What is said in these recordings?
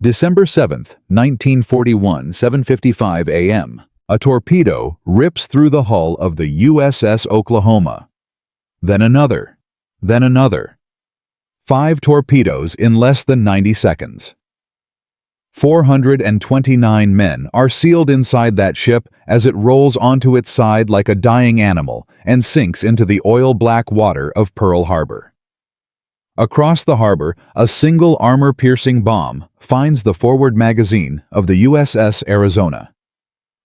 December 7th, 1941, 7:55 a.m. A torpedo rips through the hull of the USS Oklahoma. Then another. Then another. 5 torpedoes in less than 90 seconds. 429 men are sealed inside that ship as it rolls onto its side like a dying animal and sinks into the oil-black water of Pearl Harbor. Across the harbor, a single armor-piercing bomb finds the forward magazine of the USS Arizona.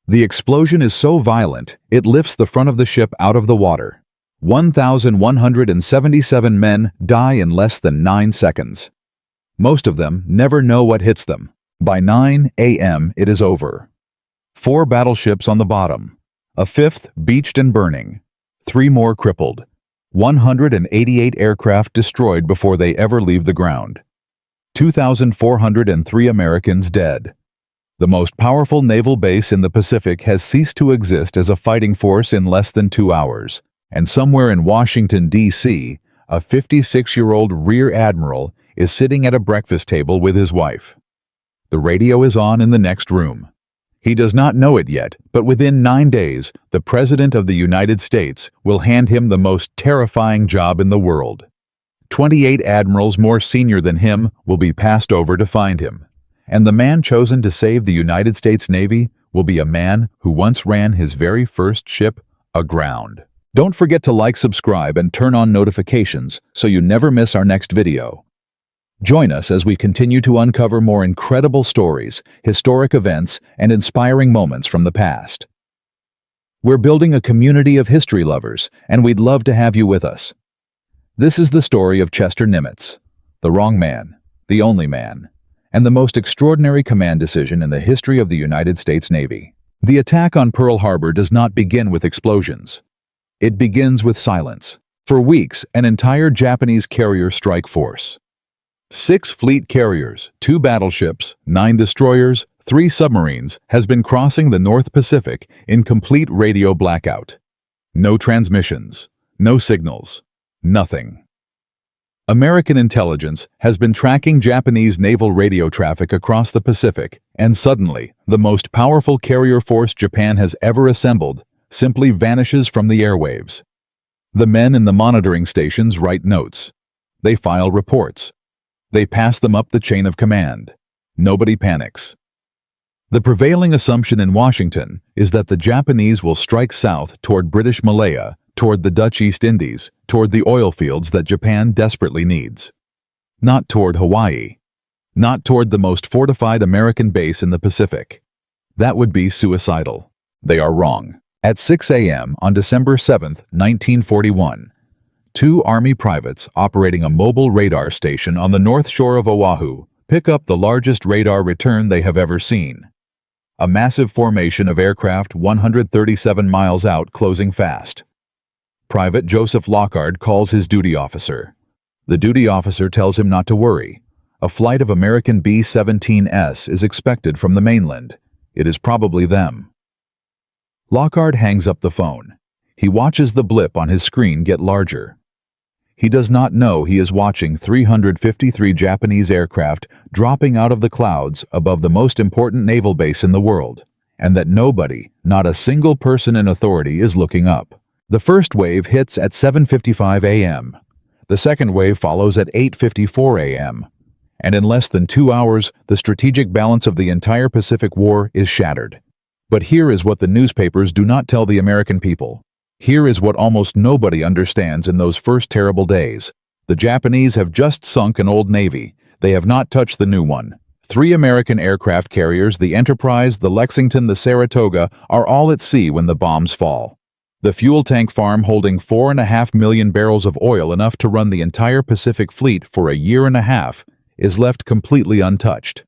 The explosion is so violent, it lifts the front of the ship out of the water. 1,177 men die in less than 9 seconds. Most of them never know what hits them. By 9 a.m. it is over. 4 battleships on the bottom. A 5th beached and burning. 3 more crippled. 188 aircraft destroyed before they ever leave the ground. 2,403 Americans dead. The most powerful naval base in the Pacific has ceased to exist as a fighting force in less than 2 hours. And somewhere in Washington, D.C., a 56-year-old rear admiral is sitting at a breakfast table with his wife. The radio is on in the next room. He does not know it yet, but within 9 days, the President of the United States will hand him the most terrifying job in the world. 28 admirals more senior than him will be passed over to find him. And the man chosen to save the United States Navy will be a man who once ran his very first ship aground. Don't forget to like, subscribe, and turn on notifications so you never miss our next video. Join us as we continue to uncover more incredible stories, historic events, and inspiring moments from the past. We're building a community of history lovers, and we'd love to have you with us. This is the story of Chester Nimitz, the wrong man, the only man, and the most extraordinary command decision in the history of the United States Navy. The attack on Pearl Harbor does not begin with explosions. It begins with silence. For weeks, an entire Japanese carrier strike force. 6 fleet carriers, 2 battleships, 9 destroyers, 3 submarines has been crossing the North Pacific in complete radio blackout. No transmissions, no signals, nothing. American intelligence has been tracking Japanese naval radio traffic across the Pacific, and suddenly, the most powerful carrier force Japan has ever assembled simply vanishes from the airwaves. The men in the monitoring stations write notes. They file reports. They pass them up the chain of command. Nobody panics. The prevailing assumption in Washington is that the Japanese will strike south toward British Malaya, toward the Dutch East Indies, toward the oil fields that Japan desperately needs. Not toward Hawaii. Not toward the most fortified American base in the Pacific. That would be suicidal. They are wrong. At 6 a.m. on December 7, 1941, 2 Army privates operating a mobile radar station on the north shore of Oahu pick up the largest radar return they have ever seen. A massive formation of aircraft 137 miles out closing fast. Private Joseph Lockard calls his duty officer. The duty officer tells him not to worry. A flight of American B-17S is expected from the mainland. It is probably them. Lockard hangs up the phone. He watches the blip on his screen get larger. He does not know he is watching 353 Japanese aircraft dropping out of the clouds above the most important naval base in the world, and that nobody, not a single person in authority, is looking up. The first wave hits at 7:55 a.m. The second wave follows at 8:54 a.m. And in less than 2 hours, the strategic balance of the entire Pacific War is shattered. But here is what the newspapers do not tell the American people. Here is what almost nobody understands in those first terrible days. The Japanese have just sunk an old navy. They have not touched the new one. 3 American aircraft carriers, the Enterprise, the Lexington, the Saratoga, are all at sea when the bombs fall. The fuel tank farm holding 4.5 million barrels of oil, enough to run the entire Pacific Fleet for a year and a half, is left completely untouched.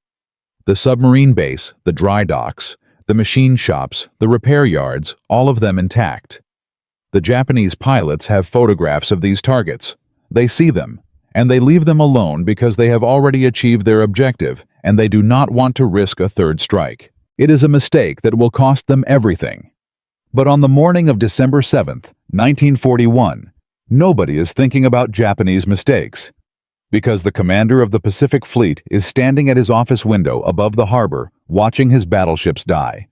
The submarine base, the dry docks, the machine shops, the repair yards, all of them intact. The Japanese pilots have photographs of these targets. They see them, and they leave them alone because they have already achieved their objective, and they do not want to risk a third strike. It is a mistake that will cost them everything. But on the morning of December 7th, 1941, nobody is thinking about Japanese mistakes. Because the commander of the Pacific Fleet is standing at his office window above the harbor, watching his battleships die.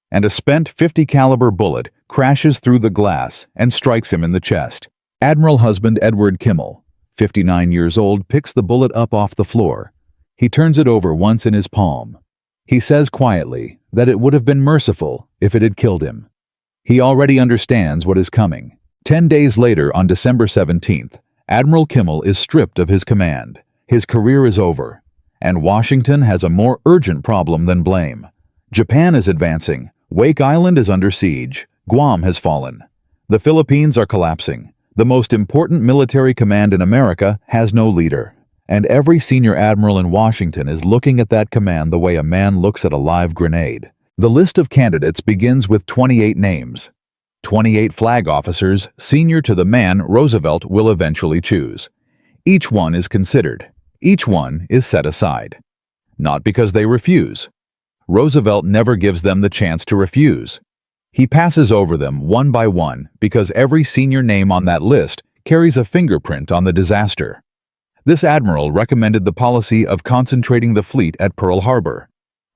And a spent .50 caliber bullet crashes through the glass and strikes him in the chest. Admiral husband Edward Kimmel, 59 years old, picks the bullet up off the floor. He turns it over once in his palm. He says quietly that it would have been merciful if it had killed him. He already understands what is coming. 10 days later, on December 17th, Admiral Kimmel is stripped of his command. His career is over, and Washington has a more urgent problem than blame. Japan is advancing. Wake Island is under siege. Guam has fallen. The Philippines are collapsing. The most important military command in America has no leader. And every senior admiral in Washington is looking at that command the way a man looks at a live grenade. The list of candidates begins with 28 names. 28 flag officers senior to the man Roosevelt will eventually choose. Each one is considered. Each one is set aside. Not because they refuse. Roosevelt never gives them the chance to refuse. He passes over them one by one because every senior name on that list carries a fingerprint on the disaster. This admiral recommended the policy of concentrating the fleet at Pearl Harbor.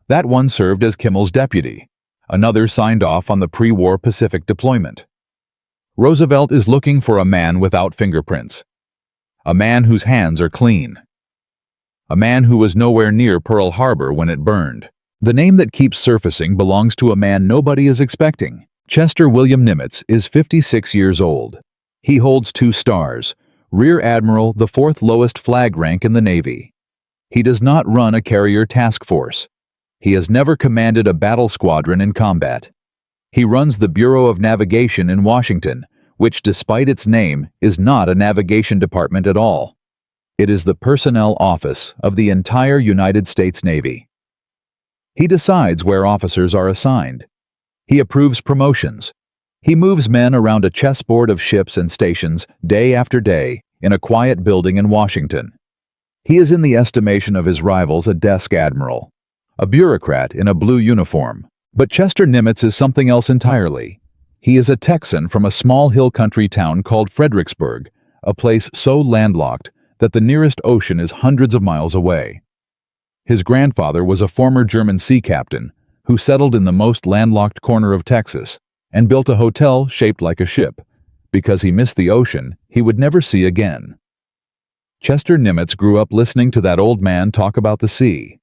That one served as Kimmel's deputy. Another signed off on the pre-war Pacific deployment. Roosevelt is looking for a man without fingerprints. A man whose hands are clean. A man who was nowhere near Pearl Harbor when it burned. The name that keeps surfacing belongs to a man nobody is expecting. Chester William Nimitz is 56 years old. He holds 2 stars, Rear Admiral, the 4th lowest flag rank in the Navy. He does not run a carrier task force. He has never commanded a battle squadron in combat. He runs the Bureau of Navigation in Washington, which, despite its name, is not a navigation department at all. It is the personnel office of the entire United States Navy. He decides where officers are assigned. He approves promotions. He moves men around a chessboard of ships and stations day after day in a quiet building in Washington. He is, in the estimation of his rivals, a desk admiral, a bureaucrat in a blue uniform. But Chester Nimitz is something else entirely. He is a Texan from a small hill country town called Fredericksburg, a place so landlocked that the nearest ocean is hundreds of miles away. His grandfather was a former German sea captain who settled in the most landlocked corner of Texas and built a hotel shaped like a ship. Because he missed the ocean he would never see again. Chester Nimitz grew up listening to that old man talk about the sea.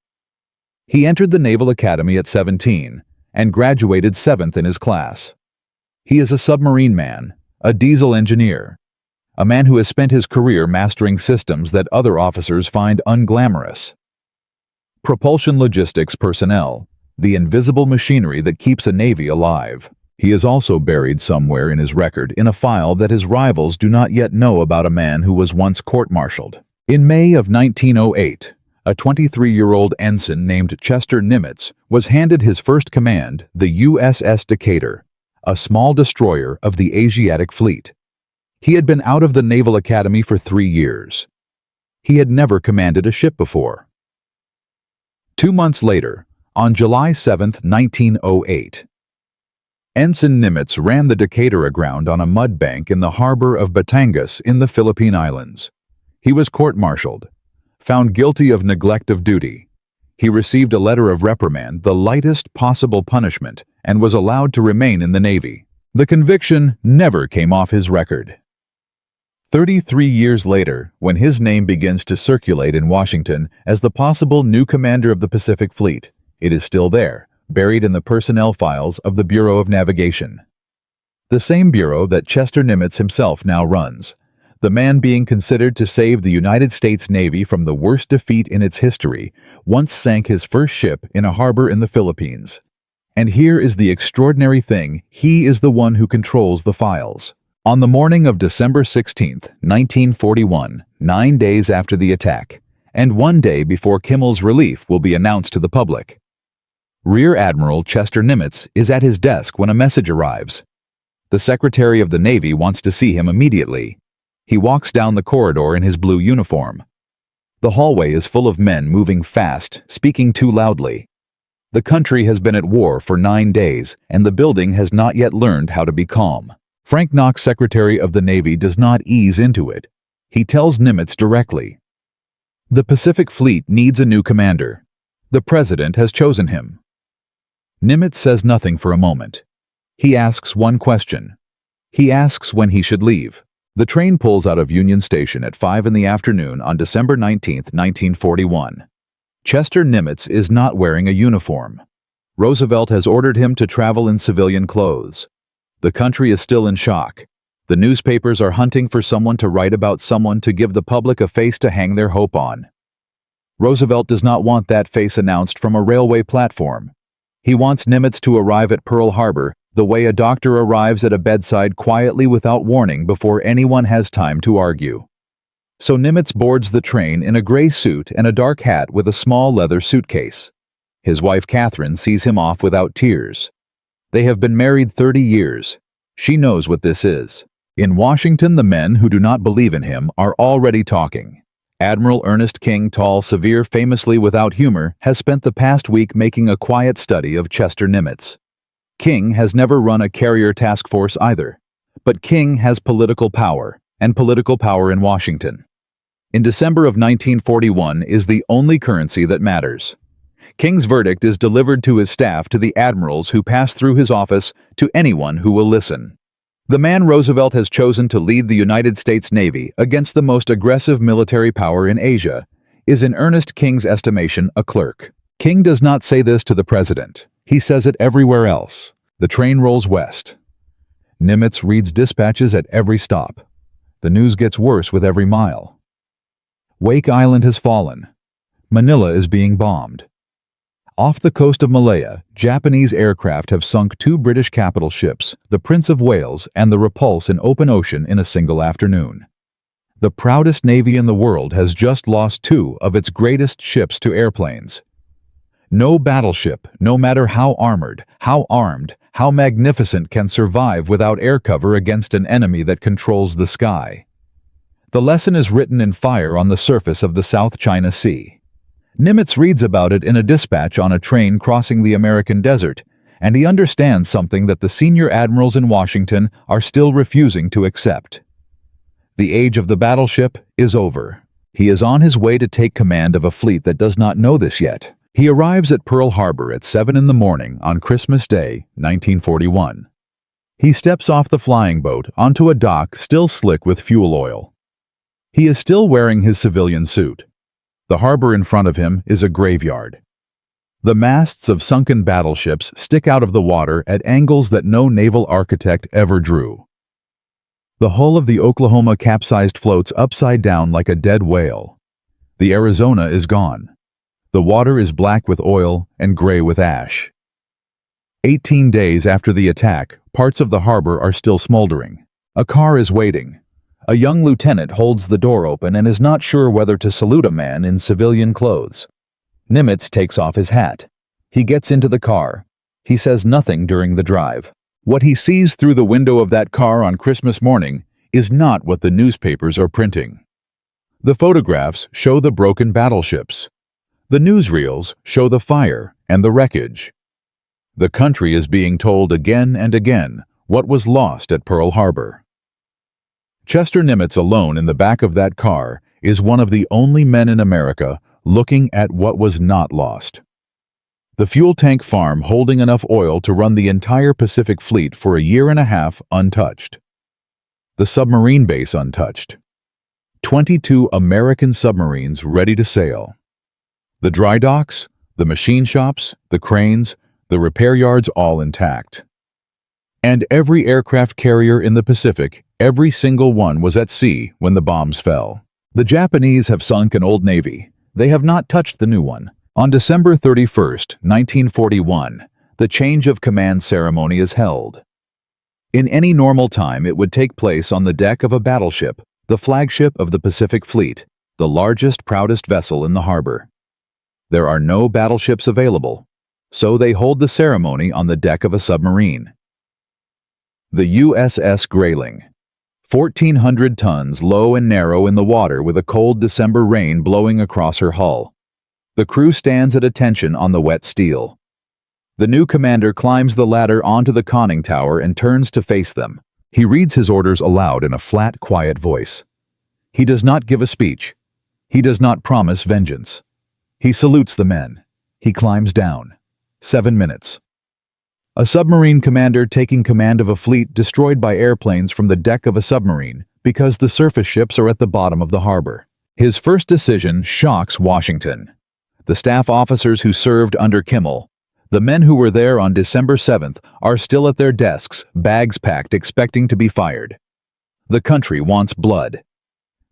He entered the Naval Academy at 17 and graduated 7th in his class. He is a submarine man, a diesel engineer, a man who has spent his career mastering systems that other officers find unglamorous. Propulsion logistics personnel, the invisible machinery that keeps a Navy alive. He is also buried somewhere in his record in a file that his rivals do not yet know about a man who was once court-martialed. In May of 1908, a 23-year-old ensign named Chester Nimitz was handed his first command, the USS Decatur, a small destroyer of the Asiatic Fleet. He had been out of the Naval Academy for 3 years. He had never commanded a ship before. 2 months later, on July 7, 1908, Ensign Nimitz ran the Decatur aground on a mud bank in the harbor of Batangas in the Philippine Islands. He was court-martialed, found guilty of neglect of duty. He received a letter of reprimand, the lightest possible punishment, and was allowed to remain in the Navy. The conviction never came off his record. 33 years later, when his name begins to circulate in Washington as the possible new commander of the Pacific Fleet, it is still there, buried in the personnel files of the Bureau of Navigation. The same bureau that Chester Nimitz himself now runs, the man being considered to save the United States Navy from the worst defeat in its history, once sank his first ship in a harbor in the Philippines. And here is the extraordinary thing: he is the one who controls the files. On the morning of December 16, 1941, 9 days after the attack, and 1 day before Kimmel's relief will be announced to the public, Rear Admiral Chester Nimitz is at his desk when a message arrives. The Secretary of the Navy wants to see him immediately. He walks down the corridor in his blue uniform. The hallway is full of men moving fast, speaking too loudly. The country has been at war for 9 days, and the building has not yet learned how to be calm. Frank Knox, Secretary of the Navy, does not ease into it. He tells Nimitz directly, The Pacific Fleet needs a new commander. The President has chosen him. Nimitz says nothing for a moment. He asks one question. He asks when he should leave. The train pulls out of Union Station at 5 in the afternoon on December 19, 1941. Chester Nimitz is not wearing a uniform. Roosevelt has ordered him to travel in civilian clothes. The country is still in shock. The newspapers are hunting for someone to write about, someone to give the public a face to hang their hope on. Roosevelt does not want that face announced from a railway platform. He wants Nimitz to arrive at Pearl Harbor the way a doctor arrives at a bedside quietly without warning before anyone has time to argue. So Nimitz boards the train in a gray suit and a dark hat with a small leather suitcase. His wife Catherine sees him off without tears. They have been married 30 years. She knows what this is. In Washington, the men who do not believe in him are already talking. Admiral Ernest King, tall, severe, famously without humor, has spent the past week making a quiet study of Chester Nimitz. King has never run a carrier task force either. But King has political power, and political power in Washington. In December of 1941 is the only currency that matters. King's verdict is delivered to his staff, to the admirals who pass through his office, to anyone who will listen. The man Roosevelt has chosen to lead the United States Navy against the most aggressive military power in Asia is, in Ernest King's estimation, a clerk. King does not say this to the president. He says it everywhere else. The train rolls west. Nimitz reads dispatches at every stop. The news gets worse with every mile. Wake Island has fallen. Manila is being bombed. Off the coast of Malaya, Japanese aircraft have sunk 2 British capital ships, the Prince of Wales and the Repulse, in open ocean in a single afternoon. The proudest navy in the world has just lost 2 of its greatest ships to airplanes. No battleship, no matter how armored, how armed, how magnificent, can survive without air cover against an enemy that controls the sky. The lesson is written in fire on the surface of the South China Sea. Nimitz reads about it in a dispatch on a train crossing the American desert, and he understands something that the senior admirals in Washington are still refusing to accept. The age of the battleship is over. He is on his way to take command of a fleet that does not know this yet. He arrives at Pearl Harbor at 7 in the morning on Christmas Day, 1941. He steps off the flying boat onto a dock still slick with fuel oil. He is still wearing his civilian suit. The harbor in front of him is a graveyard. The masts of sunken battleships stick out of the water at angles that no naval architect ever drew. The hull of the Oklahoma capsized floats upside down like a dead whale. The Arizona is gone. The water is black with oil and gray with ash. 18 days after the attack, parts of the harbor are still smoldering. A car is waiting. A young lieutenant holds the door open and is not sure whether to salute a man in civilian clothes. Nimitz takes off his hat. He gets into the car. He says nothing during the drive. What he sees through the window of that car on Christmas morning is not what the newspapers are printing. The photographs show the broken battleships. The newsreels show the fire and the wreckage. The country is being told again and again what was lost at Pearl Harbor. Chester Nimitz, alone in the back of that car, is one of the only men in America looking at what was not lost. The fuel tank farm holding enough oil to run the entire Pacific Fleet for a year and a half untouched. The submarine base untouched. 22 American submarines ready to sail. The dry docks, the machine shops, the cranes, the repair yards all intact. And every aircraft carrier in the Pacific, every single one, was at sea when the bombs fell. The Japanese have sunk an old navy. They have not touched the new one. On December 31st, 1941, the change of command ceremony is held. In any normal time, it would take place on the deck of a battleship, the flagship of the Pacific Fleet, the largest, proudest vessel in the harbor. There are no battleships available, so they hold the ceremony on the deck of a submarine. The USS Grayling, 1,400 tons, low and narrow in the water with a cold December rain blowing across her hull. The crew stands at attention on the wet steel. The new commander climbs the ladder onto the conning tower and turns to face them. He reads his orders aloud in a flat, quiet voice. He does not give a speech. He does not promise vengeance. He salutes the men. He climbs down. 7 minutes. A submarine commander taking command of a fleet destroyed by airplanes from the deck of a submarine because the surface ships are at the bottom of the harbor. His first decision shocks Washington. The staff officers who served under Kimmel, the men who were there on December 7th, are still at their desks, bags packed, expecting to be fired. The country wants blood.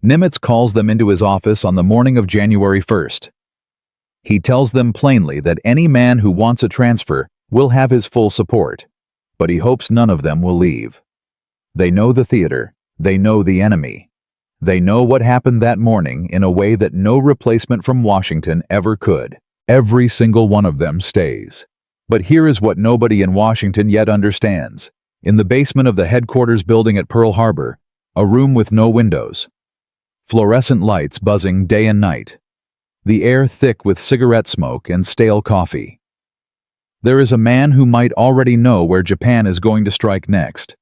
Nimitz calls them into his office on the morning of January 1st. He tells them plainly that any man who wants a transfer will have his full support, but he hopes none of them will leave. They know the theater. They know the enemy. They know what happened that morning in a way that no replacement from Washington ever could. Every single one of them stays. But here is what nobody in Washington yet understands. In the basement of the headquarters building at Pearl Harbor, a room with no windows, fluorescent lights buzzing day and night, the air thick with cigarette smoke and stale coffee. There is a man who might already know where Japan is going to strike next.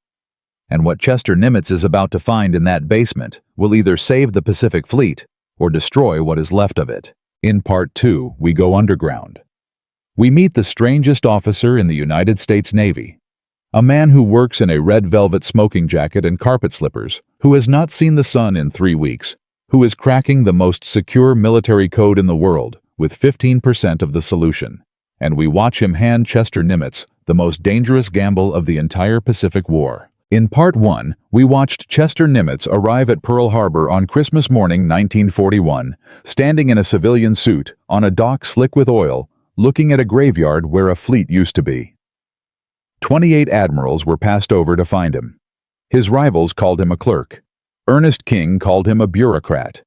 And what Chester Nimitz is about to find in that basement will either save the Pacific Fleet or destroy what is left of it. In Part 2, we go underground. We meet the strangest officer in the United States Navy, a man who works in a red velvet smoking jacket and carpet slippers, who has not seen the sun in 3 weeks, who is cracking the most secure military code in the world with 15% of the solution. And we watch him hand Chester Nimitz the most dangerous gamble of the entire Pacific War. In Part 1, we watched Chester Nimitz arrive at Pearl Harbor on Christmas morning 1941, standing in a civilian suit on a dock slick with oil, looking at a graveyard where a fleet used to be. 28 admirals were passed over to find him. His rivals called him a clerk. Ernest King called him a bureaucrat.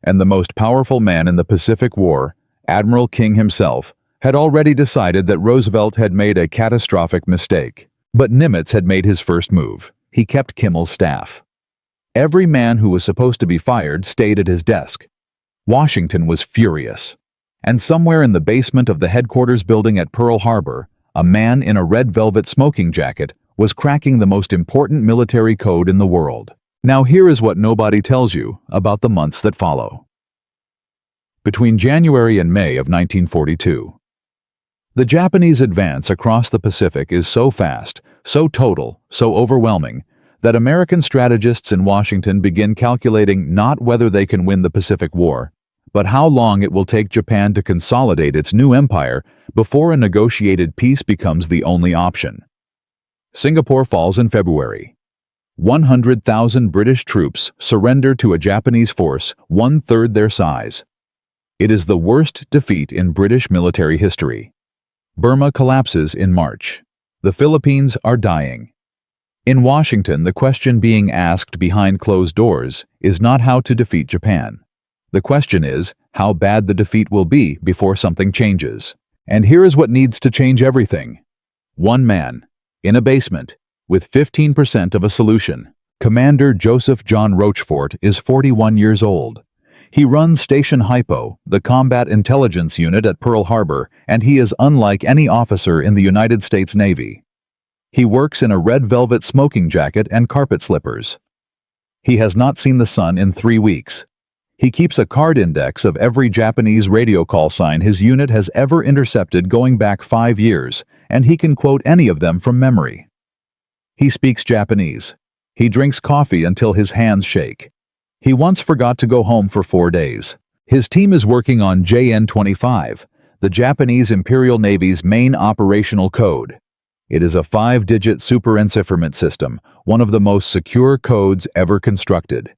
And the most powerful man in the Pacific War, Admiral King himself, had already decided that Roosevelt had made a catastrophic mistake. But Nimitz had made his first move. He kept Kimmel's staff. Every man who was supposed to be fired stayed at his desk. Washington was furious. And somewhere in the basement of the headquarters building at Pearl Harbor, a man in a red velvet smoking jacket was cracking the most important military code in the world. Now here is what nobody tells you about the months that follow. Between January and May of 1942, the Japanese advance across the Pacific is so fast, so total, so overwhelming, that American strategists in Washington begin calculating not whether they can win the Pacific War, but how long it will take Japan to consolidate its new empire before a negotiated peace becomes the only option. Singapore falls in February. 100,000 British troops surrender to a Japanese force 1/3 their size. It is the worst defeat in British military history. Burma collapses in March. The Philippines are dying. In Washington, the question being asked behind closed doors is not how to defeat Japan. The question is how bad the defeat will be before something changes. And here is what needs to change everything. One man, in a basement, with 15% of a solution. Commander Joseph John Rochefort is 41 years old. He runs Station Hypo, the combat intelligence unit at Pearl Harbor, and he is unlike any officer in the United States Navy. He works in a red velvet smoking jacket and carpet slippers. He has not seen the sun in 3 weeks. He keeps a card index of every Japanese radio call sign his unit has ever intercepted going back 5 years, and he can quote any of them from memory. He speaks Japanese. He drinks coffee until his hands shake. He once forgot to go home for 4 days. His team is working on JN-25, the Japanese Imperial Navy's main operational code. It is a 5-digit super-encipherment system, one of the most secure codes ever constructed.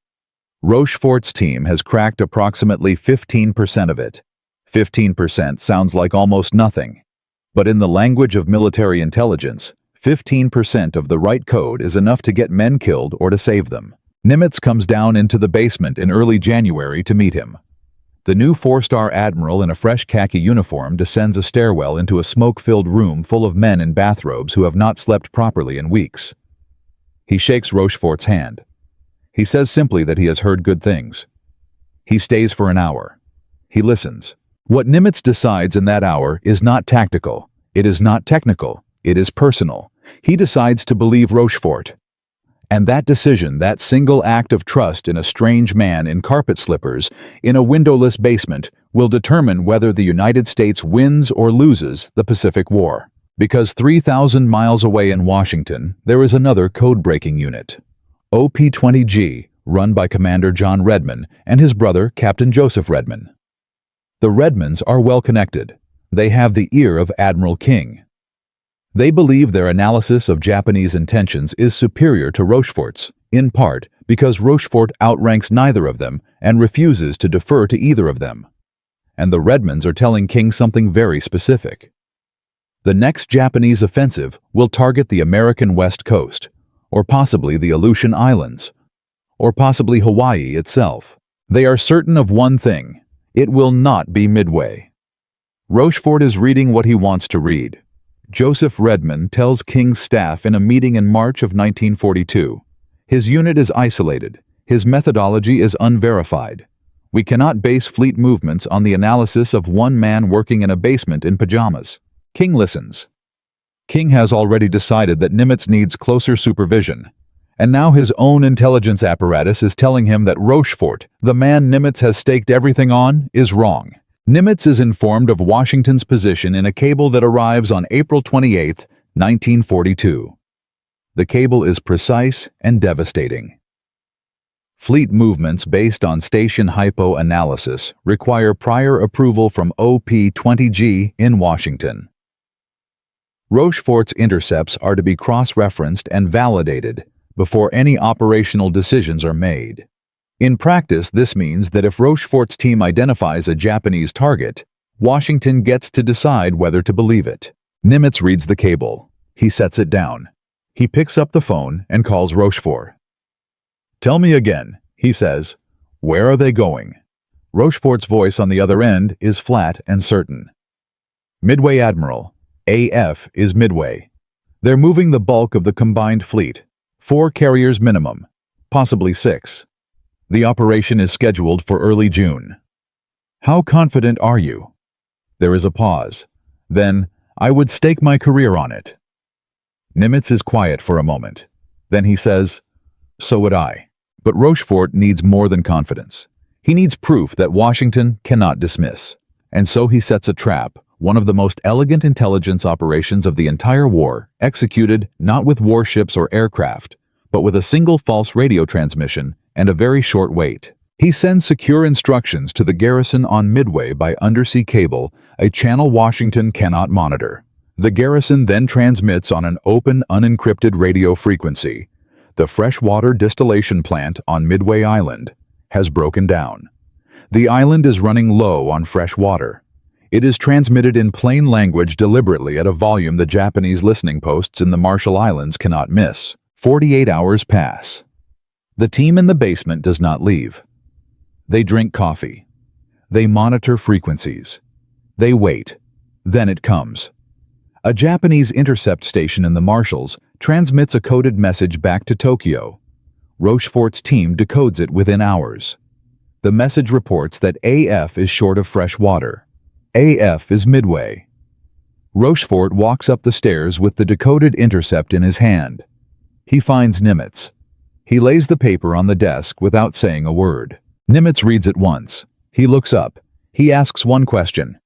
Rochefort's team has cracked approximately 15% of it. 15% sounds like almost nothing. But in the language of military intelligence, 15% of the right code is enough to get men killed or to save them. Nimitz comes down into the basement in early January to meet him. The new 4-star admiral in a fresh khaki uniform descends a stairwell into a smoke-filled room full of men in bathrobes who have not slept properly in weeks. He shakes Rochefort's hand. He says simply that he has heard good things. He stays for an hour. He listens. What Nimitz decides in that hour is not tactical. It is not technical. It is personal. He decides to believe Rochefort. And that decision, that single act of trust in a strange man in carpet slippers, in a windowless basement, will determine whether the United States wins or loses the Pacific War. Because 3,000 miles away in Washington, there is another code-breaking unit, OP-20G, run by Commander John Redman and his brother, Captain Joseph Redman. The Redmans are well connected. They have the ear of Admiral King. They believe their analysis of Japanese intentions is superior to Rochefort's, in part because Rochefort outranks neither of them and refuses to defer to either of them. And the Redmans are telling King something very specific. The next Japanese offensive will target the American West Coast, or possibly the Aleutian Islands, or possibly Hawaii itself. They are certain of one thing: it will not be Midway. Rochefort is reading what he wants to read. Joseph Redman tells King's staff in a meeting in March of 1942. His unit is isolated. His methodology is unverified. We cannot base fleet movements on the analysis of one man working in a basement in pajamas. King listens. King has already decided that Nimitz needs closer supervision, and now his own intelligence apparatus is telling him that Rochefort, the man Nimitz has staked everything on, is wrong. Nimitz is informed of Washington's position in a cable that arrives on April 28, 1942. The cable is precise and devastating. Fleet movements based on station hypo analysis require prior approval from OP-20G in Washington. Rochefort's intercepts are to be cross-referenced and validated before any operational decisions are made. In practice, this means that if Rochefort's team identifies a Japanese target, Washington gets to decide whether to believe it. Nimitz reads the cable. He sets it down. He picks up the phone and calls Rochefort. "Tell me again," he says. "Where are they going?" Rochefort's voice on the other end is flat and certain. "Midway, Admiral. AF is Midway. They're moving the bulk of the combined fleet. 4 carriers minimum, possibly 6. The operation is scheduled for early June." "How confident are you?" There is a pause. Then, "I would stake my career on it." Nimitz is quiet for a moment. Then he says, "So would I." But Rochefort needs more than confidence. He needs proof that Washington cannot dismiss. And so he sets a trap, one of the most elegant intelligence operations of the entire war, executed not with warships or aircraft, but with a single false radio transmission and a very short wait. He sends secure instructions to the garrison on Midway by undersea cable, a channel Washington cannot monitor. The garrison then transmits on an open, unencrypted radio frequency. The freshwater distillation plant on Midway Island has broken down. The island is running low on fresh water. It is transmitted in plain language deliberately at a volume the Japanese listening posts in the Marshall Islands cannot miss. 48 hours pass. The team in the basement does not leave. They drink coffee. They monitor frequencies. They wait. Then it comes. A Japanese intercept station in the Marshalls transmits a coded message back to Tokyo. Rochefort's team decodes it within hours. The message reports that AF is short of fresh water. AF is Midway. Rochefort walks up the stairs with the decoded intercept in his hand. He finds Nimitz. He lays the paper on the desk without saying a word. Nimitz reads it once. He looks up. He asks one question.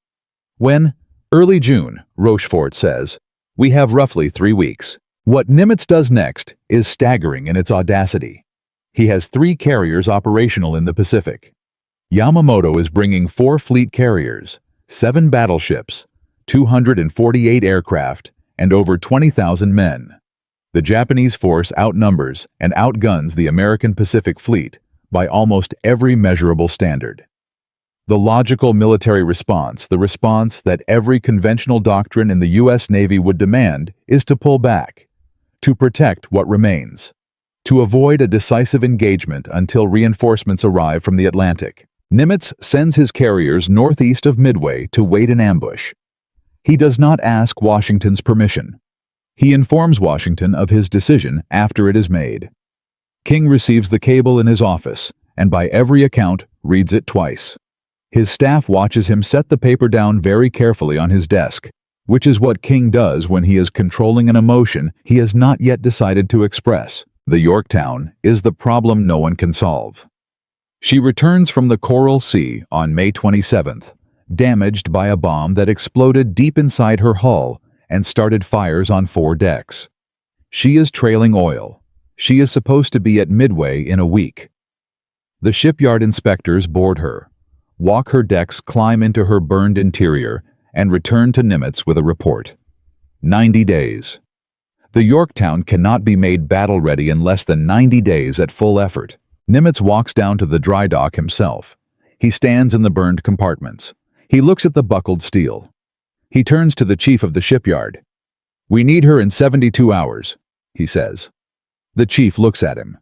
"When?" "Early June," Rochefort says. "We have roughly 3 weeks." What Nimitz does next is staggering in its audacity. He has 3 carriers operational in the Pacific. Yamamoto is bringing 4 fleet carriers, 7 battleships, 248 aircraft, and over 20,000 men. The Japanese force outnumbers and outguns the American Pacific Fleet by almost every measurable standard. The logical military response, the response that every conventional doctrine in the U.S. Navy would demand, is to pull back, to protect what remains, to avoid a decisive engagement until reinforcements arrive from the Atlantic. Nimitz sends his carriers northeast of Midway to wait in ambush. He does not ask Washington's permission. He informs Washington of his decision after it is made. King receives the cable in his office, and by every account, reads it twice. His staff watches him set the paper down very carefully on his desk, which is what King does when he is controlling an emotion he has not yet decided to express. The Yorktown is the problem no one can solve. She returns from the Coral Sea on May 27th, damaged by a bomb that exploded deep inside her hull and started fires on 4 decks. She is trailing oil. She is supposed to be at Midway in a week. The shipyard inspectors board her, walk her decks, climb into her burned interior, and return to Nimitz with a report. 90 days. The Yorktown cannot be made battle-ready in less than 90 days at full effort. Nimitz walks down to the dry dock himself. He stands in the burned compartments. He looks at the buckled steel. He turns to the chief of the shipyard. "We need her in 72 hours, he says. The chief looks at him.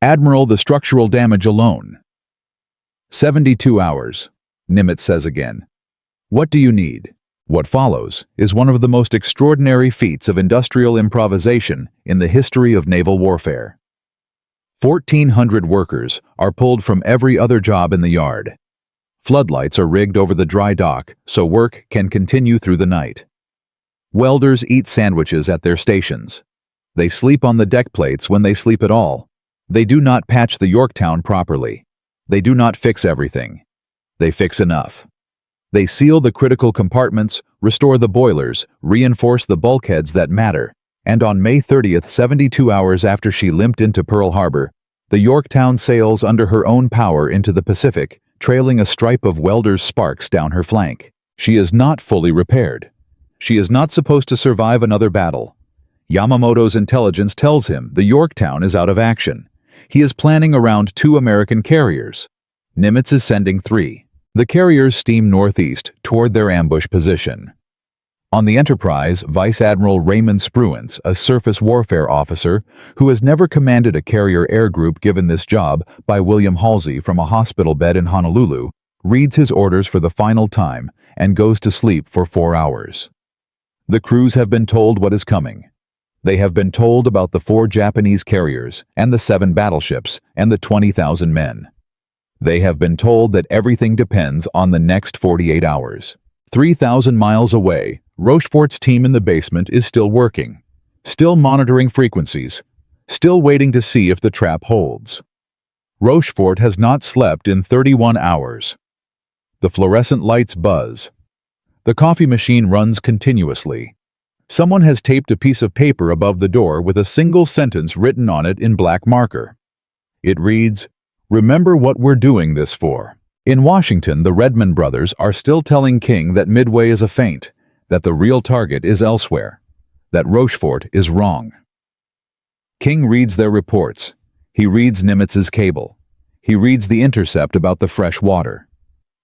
"Admiral, the structural damage alone." 72 hours, Nimitz says again. "What do you need?" What follows is one of the most extraordinary feats of industrial improvisation in the history of naval warfare. 1,400 workers are pulled from every other job in the yard. Floodlights are rigged over the dry dock so work can continue through the night. Welders eat sandwiches at their stations. They sleep on the deck plates when they sleep at all. They do not patch the Yorktown properly. They do not fix everything. They fix enough. They seal the critical compartments, restore the boilers, reinforce the bulkheads that matter, and on May 30th, 72 hours after she limped into Pearl Harbor, the Yorktown sails under her own power into the Pacific, trailing a stripe of welders' sparks down her flank. She is not fully repaired. She is not supposed to survive another battle. Yamamoto's intelligence tells him the Yorktown is out of action. He is planning around 2 American carriers. Nimitz is sending 3. The carriers steam northeast toward their ambush position. On the Enterprise, Vice Admiral Raymond Spruance, a surface warfare officer who has never commanded a carrier air group given this job by William Halsey from a hospital bed in Honolulu, reads his orders for the final time and goes to sleep for 4 hours. The crews have been told what is coming. They have been told about the 4 Japanese carriers and the 7 battleships and the 20,000 men. They have been told that everything depends on the next 48 hours. 3,000 miles away, Rochefort's team in the basement is still working, still monitoring frequencies, still waiting to see if the trap holds. Rochefort has not slept in 31 hours. The fluorescent lights buzz. The coffee machine runs continuously. Someone has taped a piece of paper above the door with a single sentence written on it in black marker. It reads, "Remember what we're doing this for." In Washington, the Redmond brothers are still telling King that Midway is a feint, that the real target is elsewhere, that Rochefort is wrong. King reads their reports. He reads Nimitz's cable. He reads the intercept about the fresh water.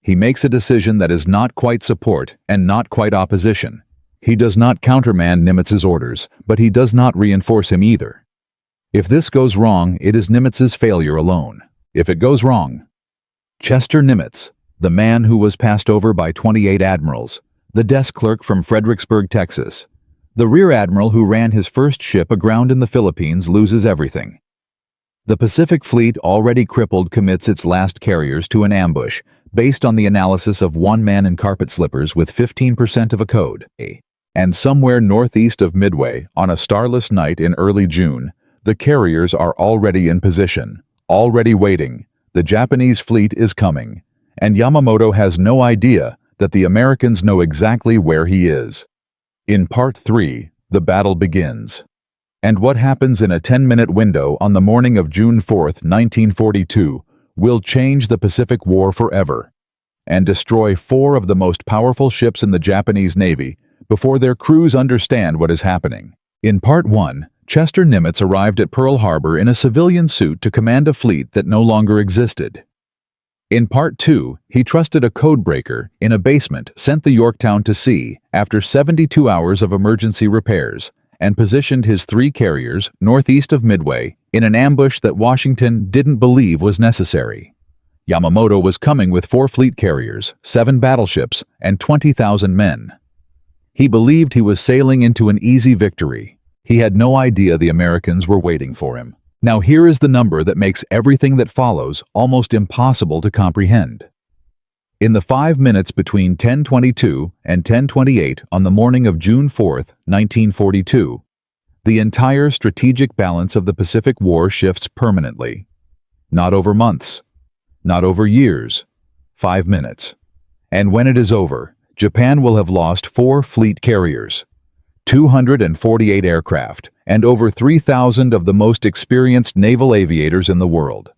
He makes a decision that is not quite support and not quite opposition. He does not countermand Nimitz's orders, but he does not reinforce him either. If this goes wrong, it is Nimitz's failure alone. If it goes wrong, Chester Nimitz, the man who was passed over by 28 admirals, the desk clerk from Fredericksburg, Texas, the rear admiral who ran his first ship aground in the Philippines, loses everything. The Pacific Fleet, already crippled, commits its last carriers to an ambush based on the analysis of one man in carpet slippers with 15% of a code. And somewhere northeast of Midway, on a starless night in early June, the carriers are already in position, already waiting. The Japanese fleet is coming, and Yamamoto has no idea that the Americans know exactly where he is. In Part 3, the battle begins. And what happens in a 10-minute window on the morning of June 4th, 1942, will change the Pacific War forever, and destroy 4 of the most powerful ships in the Japanese Navy before their crews understand what is happening. In Part 1, Chester Nimitz arrived at Pearl Harbor in a civilian suit to command a fleet that no longer existed. In Part 2, he trusted a codebreaker in a basement sent the Yorktown to sea after 72 hours of emergency repairs and positioned his 3 carriers northeast of Midway in an ambush that Washington didn't believe was necessary. Yamamoto was coming with 4 fleet carriers, 7 battleships, and 20,000 men. He believed he was sailing into an easy victory. He had no idea the Americans were waiting for him. Now here is the number that makes everything that follows almost impossible to comprehend. In the 5 minutes between 10:22 and 10:28 on the morning of June 4th, 1942, The entire strategic balance of the Pacific War shifts permanently. Not over months, not over years, 5 minutes. And when it is over, Japan will have lost 4 fleet carriers, 248 aircraft, and over 3,000 of the most experienced naval aviators in the world.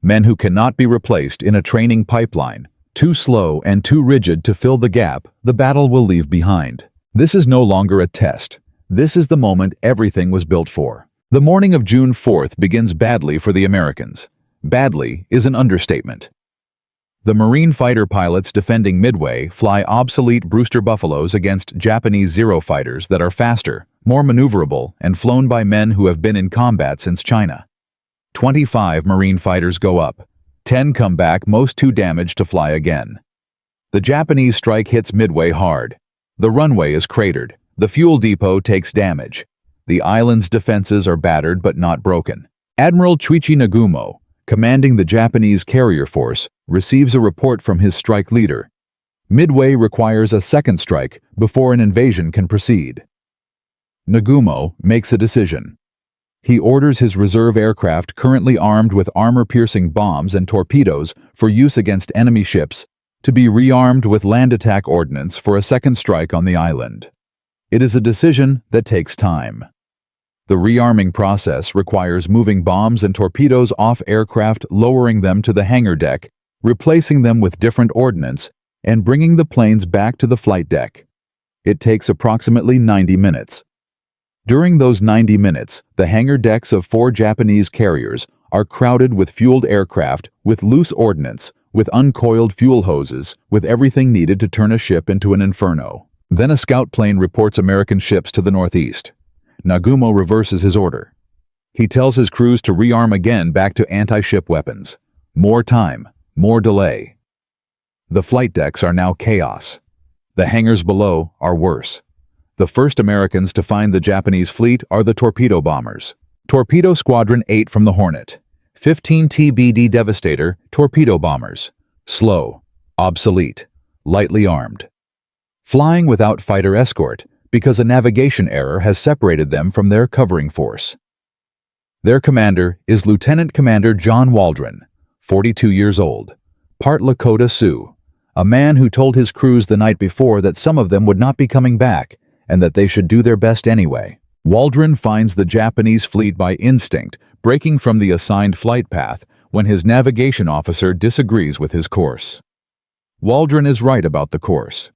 Men who cannot be replaced in a training pipeline, too slow and too rigid to fill the gap the battle will leave behind. This is no longer a test. This is the moment everything was built for. The morning of June 4th begins badly for the Americans. Badly is an understatement. The Marine fighter pilots defending Midway fly obsolete Brewster Buffaloes against Japanese Zero fighters that are faster, more maneuverable, and flown by men who have been in combat since China. 25 Marine fighters go up. 10 come back, most too damaged to fly again. The Japanese strike hits Midway hard. The runway is cratered. The fuel depot takes damage. The island's defenses are battered but not broken. Admiral Chuichi Nagumo, commanding the Japanese carrier force, receives a report from his strike leader. Midway requires a second strike before an invasion can proceed. Nagumo makes a decision. He orders his reserve aircraft currently armed with armor-piercing bombs and torpedoes for use against enemy ships to be rearmed with land attack ordnance for a second strike on the island. It is a decision that takes time. The rearming process requires moving bombs and torpedoes off aircraft, lowering them to the hangar deck, replacing them with different ordnance, and bringing the planes back to the flight deck. It takes approximately 90 minutes. During those 90 minutes, the hangar decks of 4 Japanese carriers are crowded with fueled aircraft, with loose ordnance, with uncoiled fuel hoses, with everything needed to turn a ship into an inferno. Then a scout plane reports American ships to the northeast. Nagumo reverses his order. He tells his crews to rearm again back to anti-ship weapons. More time, more delay. The flight decks are now chaos. The hangars below are worse. The first Americans to find the Japanese fleet are the torpedo bombers. Torpedo Squadron 8 from the Hornet. 15 TBD Devastator torpedo bombers. Slow, obsolete, lightly armed. Flying without fighter escort because a navigation error has separated them from their covering force. Their commander is Lieutenant Commander John Waldron, 42 years old, part Lakota Sioux, a man who told his crews the night before that some of them would not be coming back and that they should do their best anyway. Waldron finds the Japanese fleet by instinct, breaking from the assigned flight path when his navigation officer disagrees with his course. Waldron is right about the course.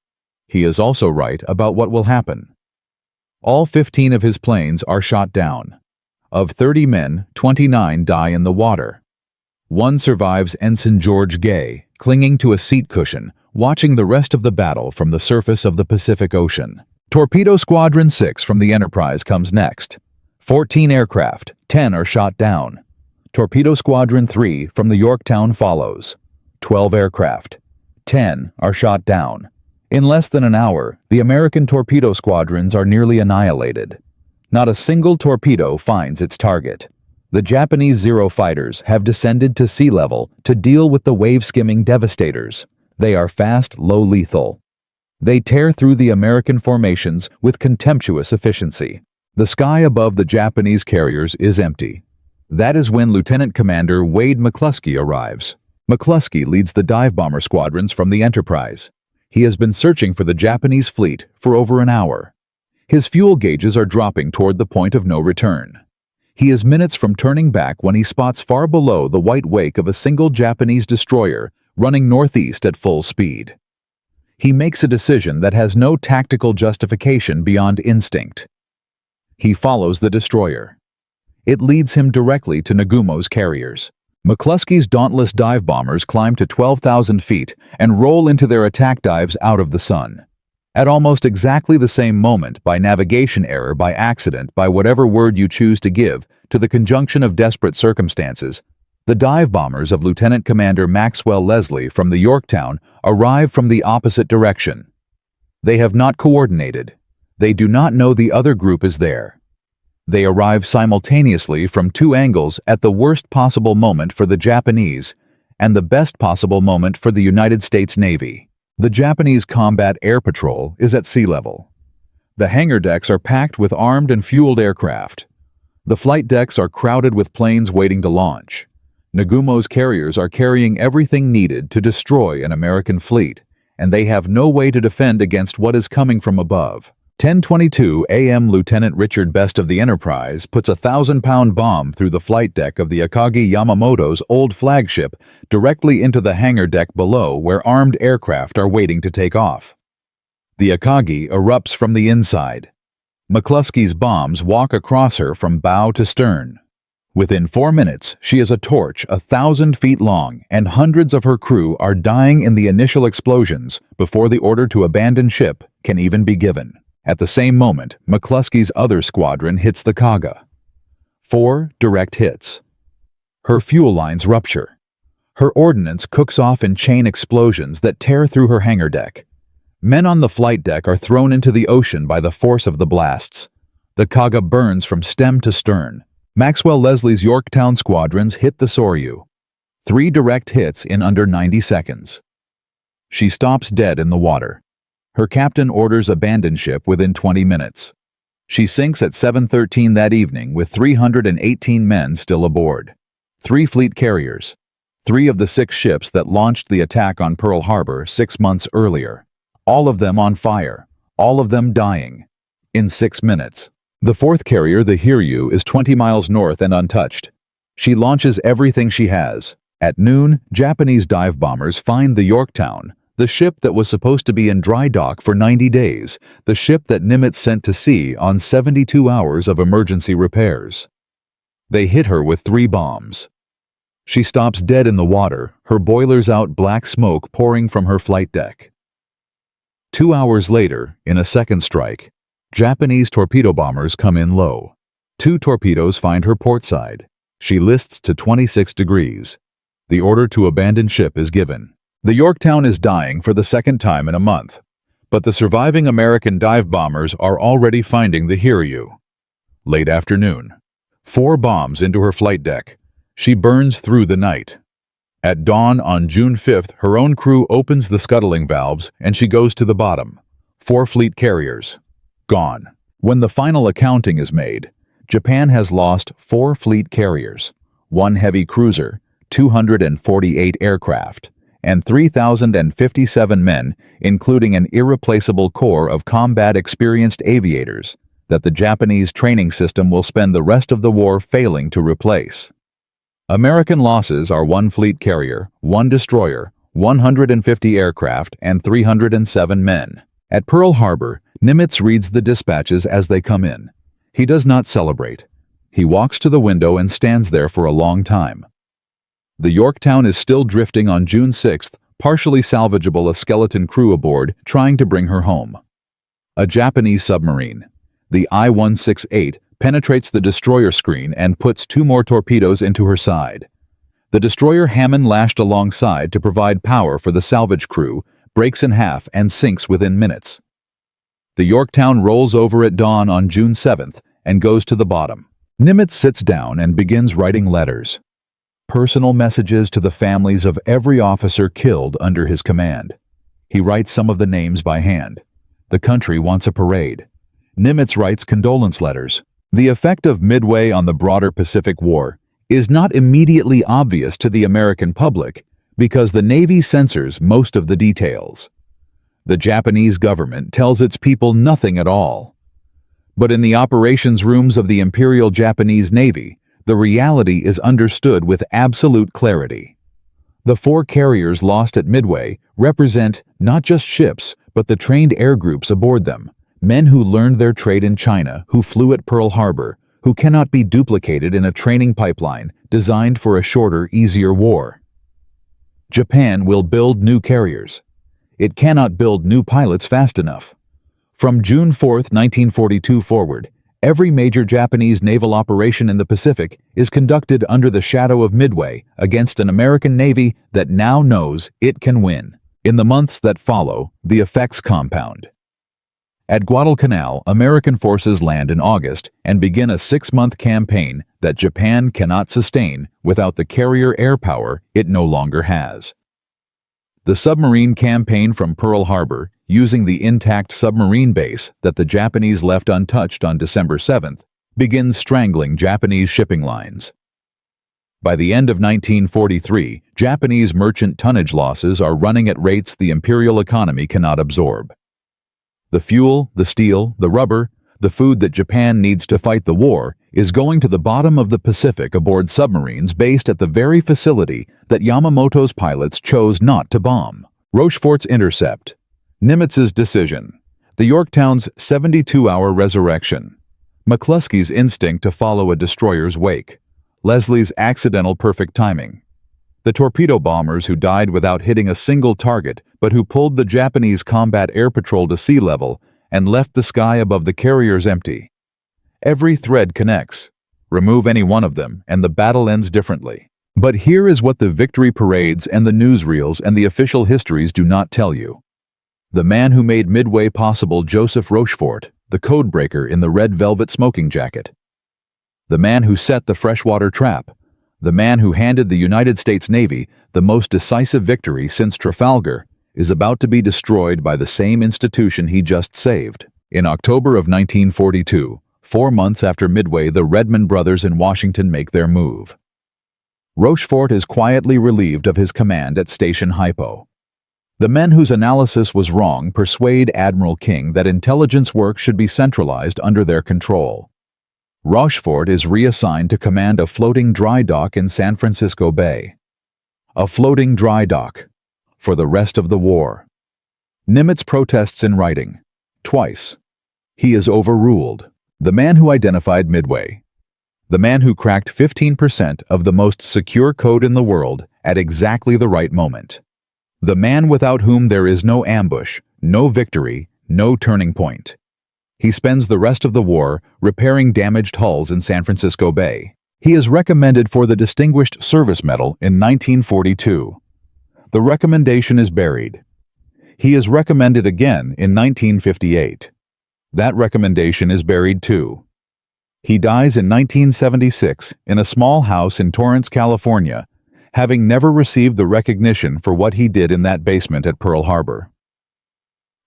He is also right about what will happen. All 15 of his planes are shot down. Of 30 men, 29 die in the water. One survives Ensign George Gay, clinging to a seat cushion, watching the rest of the battle from the surface of the Pacific Ocean. Torpedo Squadron 6 from the Enterprise comes next. 14 aircraft, 10 are shot down. Torpedo Squadron 3 from the Yorktown follows. 12 aircraft, 10 are shot down. In less than an hour, the American torpedo squadrons are nearly annihilated. Not a single torpedo finds its target. The Japanese Zero fighters have descended to sea level to deal with the wave-skimming devastators. They are fast, low lethal. They tear through the American formations with contemptuous efficiency. The sky above the Japanese carriers is empty. That is when Lieutenant Commander Wade McCluskey arrives. McCluskey leads the dive bomber squadrons from the Enterprise. He has been searching for the Japanese fleet for over an hour. His fuel gauges are dropping toward the point of no return. He is minutes from turning back when he spots far below the white wake of a single Japanese destroyer running northeast at full speed. He makes a decision that has no tactical justification beyond instinct. He follows the destroyer. It leads him directly to Nagumo's carriers. McCluskey's dauntless dive bombers climb to 12,000 feet and roll into their attack dives out of the sun. At almost exactly the same moment, by navigation error, by accident, by whatever word you choose to give to the conjunction of desperate circumstances, the dive bombers of Lieutenant Commander Maxwell Leslie from the Yorktown arrive from the opposite direction. They have not coordinated. They do not know the other group is there. They arrive simultaneously from 2 angles at the worst possible moment for the Japanese and the best possible moment for the United States Navy. The Japanese combat air patrol is at sea level. The hangar decks are packed with armed and fueled aircraft. The flight decks are crowded with planes waiting to launch. Nagumo's carriers are carrying everything needed to destroy an American fleet, and they have no way to defend against what is coming from above. 10:22 a.m. Lieutenant Richard Best of the Enterprise puts a 1,000-pound bomb through the flight deck of the Akagi Yamamoto's old flagship directly into the hangar deck below where armed aircraft are waiting to take off. The Akagi erupts from the inside. McCluskey's bombs walk across her from bow to stern. Within 4 minutes, she is a torch 1,000 feet long, and hundreds of her crew are dying in the initial explosions before the order to abandon ship can even be given. At the same moment, McCluskey's other squadron hits the Kaga. 4 direct hits. Her fuel lines rupture. Her ordnance cooks off in chain explosions that tear through her hangar deck. Men on the flight deck are thrown into the ocean by the force of the blasts. The Kaga burns from stem to stern. Maxwell Leslie's Yorktown squadrons hit the Soryu. 3 direct hits in under 90 seconds. She stops dead in the water. Her captain orders abandon ship within 20 minutes. She sinks at 7:13 that evening with 318 men still aboard. 3 fleet carriers. 3 of the 6 ships that launched the attack on Pearl Harbor 6 months earlier. All of them on fire. All of them dying. In 6 minutes. The 4th carrier, the Hiryu, is 20 miles north and untouched. She launches everything she has. At noon, Japanese dive bombers find the Yorktown, the ship that was supposed to be in dry dock for 90 days, the ship that Nimitz sent to sea on 72 hours of emergency repairs. They hit her with 3 bombs. She stops dead in the water, her boilers out, black smoke pouring from her flight deck. 2 hours later, in a second strike, Japanese torpedo bombers come in low. 2 torpedoes find her port side. She lists to 26 degrees. The order to abandon ship is given. The Yorktown is dying for the 2nd time in a month, but the surviving American dive bombers are already finding the Hiryu. Late afternoon. 4 bombs into her flight deck. She burns through the night. At dawn on June 5th, her own crew opens the scuttling valves and she goes to the bottom. 4 fleet carriers. Gone. When the final accounting is made, Japan has lost 4 fleet carriers, 1 heavy cruiser, 248 aircraft, and 3,057 men, including an irreplaceable corps of combat-experienced aviators that the Japanese training system will spend the rest of the war failing to replace. American losses are 1 fleet carrier, 1 destroyer, 150 aircraft, and 307 men. At Pearl Harbor, Nimitz reads the dispatches as they come in. He does not celebrate. He walks to the window and stands there for a long time. The Yorktown is still drifting on June 6th, partially salvageable, a skeleton crew aboard, trying to bring her home. A Japanese submarine, the I-168, penetrates the destroyer screen and puts 2 more torpedoes into her side. The destroyer Hammond, lashed alongside to provide power for the salvage crew, breaks in half and sinks within minutes. The Yorktown rolls over at dawn on June 7th and goes to the bottom. Nimitz sits down and begins writing letters. Personal messages to the families of every officer killed under his command. He writes some of the names by hand. The country wants a parade. Nimitz writes condolence letters. The effect of Midway on the broader Pacific War is not immediately obvious to the American public because the Navy censors most of the details. The Japanese government tells its people nothing at all. But in the operations rooms of the Imperial Japanese Navy, the reality is understood with absolute clarity. The 4 carriers lost at Midway represent not just ships, but the trained air groups aboard them, men who learned their trade in China, who flew at Pearl Harbor, who cannot be duplicated in a training pipeline designed for a shorter, easier war. Japan will build new carriers. It cannot build new pilots fast enough. From June 4, 1942 forward, every major Japanese naval operation in the Pacific is conducted under the shadow of Midway against an American Navy that now knows it can win. In the months that follow, the effects compound. At Guadalcanal, American forces land in August and begin a 6-month campaign that Japan cannot sustain without the carrier air power it no longer has. The submarine campaign from Pearl Harbor using the intact submarine base that the Japanese left untouched on December 7th, begins strangling Japanese shipping lines. By the end of 1943, Japanese merchant tonnage losses are running at rates the imperial economy cannot absorb. The fuel, the steel, the rubber, the food that Japan needs to fight the war is going to the bottom of the Pacific aboard submarines based at the very facility that Yamamoto's pilots chose not to bomb. Rochefort's intercept, Nimitz's decision, the Yorktown's 72-hour resurrection, McCluskey's instinct to follow a destroyer's wake, Leslie's accidental perfect timing, the torpedo bombers who died without hitting a single target but who pulled the Japanese combat air patrol to sea level and left the sky above the carriers empty. Every thread connects. Remove any one of them, and the battle ends differently. But here is what the victory parades and the newsreels and the official histories do not tell you. The man who made Midway possible, Joseph Rochefort, the codebreaker in the red velvet smoking jacket. The man who set the freshwater trap. The man who handed the United States Navy the most decisive victory since Trafalgar, is about to be destroyed by the same institution he just saved. In October of 1942, 4 months after Midway, the Redmond brothers in Washington make their move. Rochefort is quietly relieved of his command at Station Hypo. The men whose analysis was wrong persuade Admiral King that intelligence work should be centralized under their control. Rochefort is reassigned to command a floating dry dock in San Francisco Bay. A floating dry dock for the rest of the war. Nimitz protests in writing, twice. He is overruled. The man who identified Midway. The man who cracked 15% of the most secure code in the world at exactly the right moment. The man without whom there is no ambush, no victory, no turning point. He spends the rest of the war repairing damaged hulls in San Francisco Bay. He is recommended for the Distinguished Service Medal in 1942. The recommendation is buried. He is recommended again in 1958. That recommendation is buried too. He dies in 1976 in a small house in Torrance, California, having never received the recognition for what he did in that basement at Pearl Harbor.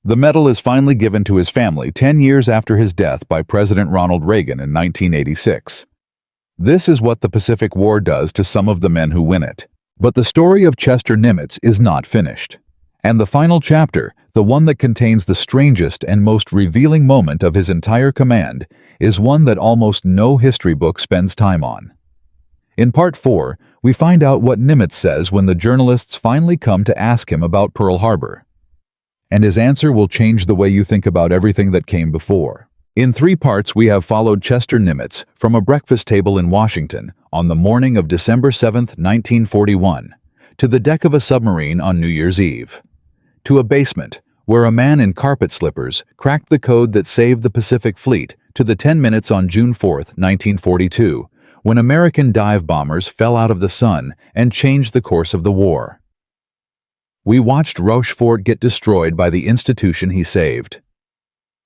The medal is finally given to his family 10 years after his death by President Ronald Reagan in 1986. This is what the Pacific War does to some of the men who win it. But the story of Chester Nimitz is not finished. And the final chapter, the one that contains the strangest and most revealing moment of his entire command, is one that almost no history book spends time on. In Part 4, we find out what Nimitz says when the journalists finally come to ask him about Pearl Harbor. And his answer will change the way you think about everything that came before. In 3 parts, we have followed Chester Nimitz from a breakfast table in Washington on the morning of December 7, 1941, to the deck of a submarine on New Year's Eve, to a basement where a man in carpet slippers cracked the code that saved the Pacific Fleet, to the 10 minutes on June 4, 1942, when American dive bombers fell out of the sun and changed the course of the war. We watched Rochefort get destroyed by the institution he saved.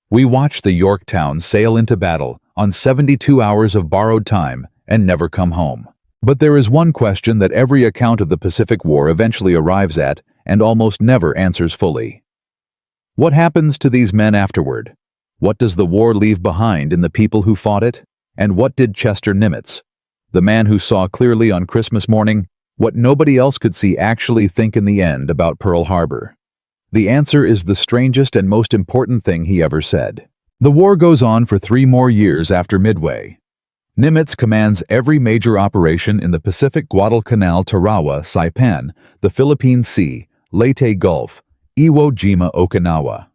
We watched the Yorktown sail into battle on 72 hours of borrowed time and never come home. But there is one question that every account of the Pacific War eventually arrives at and almost never answers fully. What happens to these men afterward? What does the war leave behind in the people who fought it? And what did Chester Nimitz, the man who saw clearly on Christmas morning what nobody else could see, actually think in the end about Pearl Harbor? The answer is the strangest and most important thing he ever said. The war goes on for 3 more years after Midway. Nimitz commands every major operation in the Pacific: Guadalcanal, Tarawa, Saipan, the Philippine Sea, Leyte Gulf, Iwo Jima, Okinawa.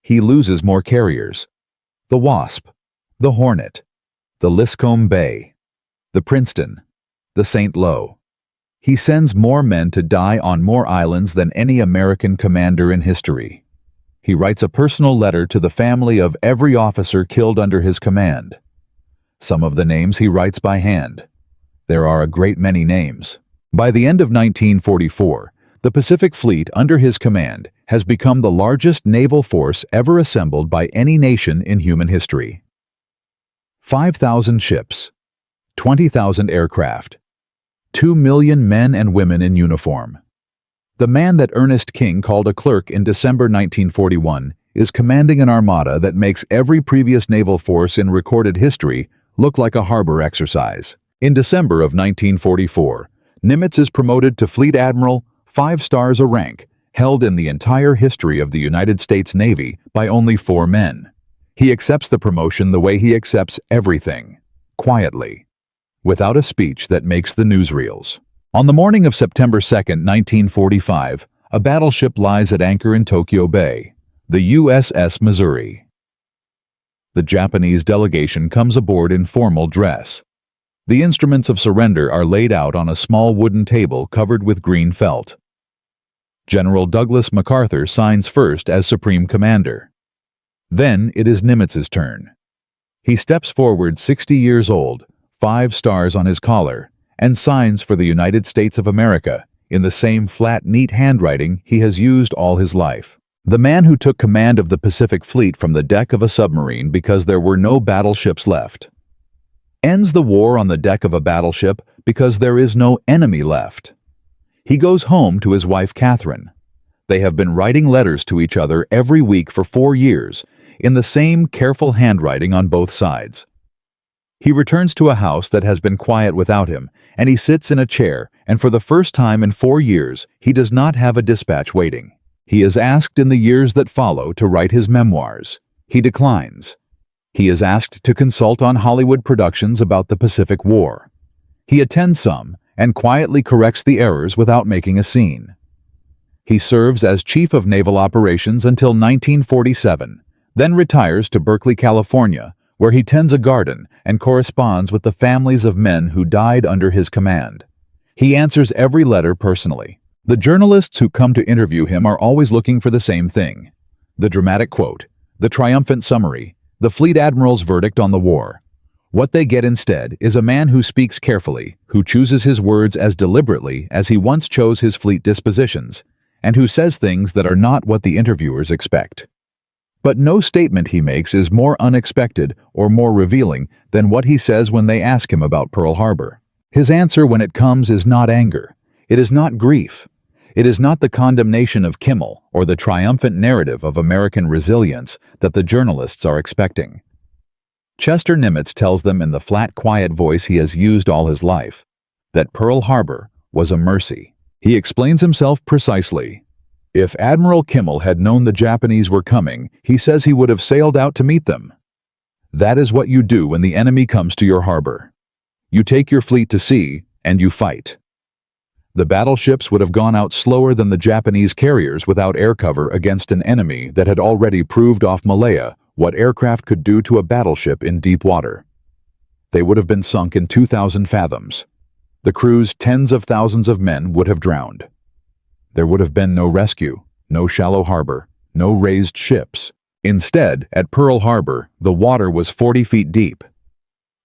He loses more carriers: the Wasp, the Hornet, the Liscombe Bay, the Princeton, the St. Lo. He sends more men to die on more islands than any American commander in history. He writes a personal letter to the family of every officer killed under his command. Some of the names he writes by hand. There are a great many names. By the end of 1944, the Pacific Fleet under his command has become the largest naval force ever assembled by any nation in human history. 5,000 ships, 20,000 aircraft, 2 million men and women in uniform. The man that Ernest King called a clerk in December 1941 is commanding an armada that makes every previous naval force in recorded history look like a harbor exercise. In December of 1944, Nimitz is promoted to Fleet Admiral, 5 stars a rank, held in the entire history of the United States Navy by only 4 men. He accepts the promotion the way he accepts everything, quietly, without a speech that makes the newsreels. On the morning of September 2, 1945, a battleship lies at anchor in Tokyo Bay, the USS Missouri. The Japanese delegation comes aboard in formal dress. The instruments of surrender are laid out on a small wooden table covered with green felt. General Douglas MacArthur signs first as Supreme Commander. Then it is Nimitz's turn. He steps forward 60 years old, 5 stars on his collar, and signs for the United States of America in the same flat, neat handwriting he has used all his life. The man who took command of the Pacific Fleet from the deck of a submarine because there were no battleships left. Ends the war on the deck of a battleship because there is no enemy left. He goes home to his wife Catherine. They have been writing letters to each other every week for 4 years, in the same careful handwriting on both sides. He returns to a house that has been quiet without him, and he sits in a chair, and for the first time in 4 years, he does not have a dispatch waiting. He is asked in the years that follow to write his memoirs. He declines. He is asked to consult on Hollywood productions about the Pacific War. He attends some and quietly corrects the errors without making a scene. He serves as Chief of Naval Operations until 1947, then retires to Berkeley, California, where he tends a garden and corresponds with the families of men who died under his command. He answers every letter personally. The journalists who come to interview him are always looking for the same thing: the dramatic quote, the triumphant summary, the fleet admiral's verdict on the war. What they get instead is a man who speaks carefully, who chooses his words as deliberately as he once chose his fleet dispositions, and who says things that are not what the interviewers expect. But no statement he makes is more unexpected or more revealing than what he says when they ask him about Pearl Harbor. His answer when it comes is not anger. It is not grief. It is not the condemnation of Kimmel or the triumphant narrative of American resilience that the journalists are expecting. Chester Nimitz tells them in the flat, quiet voice he has used all his life that Pearl Harbor was a mercy. He explains himself precisely. If Admiral Kimmel had known the Japanese were coming, he says he would have sailed out to meet them. That is what you do when the enemy comes to your harbor. You take your fleet to sea, and you fight. The battleships would have gone out slower than the Japanese carriers without air cover against an enemy that had already proved off Malaya what aircraft could do to a battleship in deep water. They would have been sunk in 2,000 fathoms. The crew's tens of thousands of men would have drowned. There would have been no rescue, no shallow harbor, no raised ships. Instead, at Pearl Harbor, the water was 40 feet deep.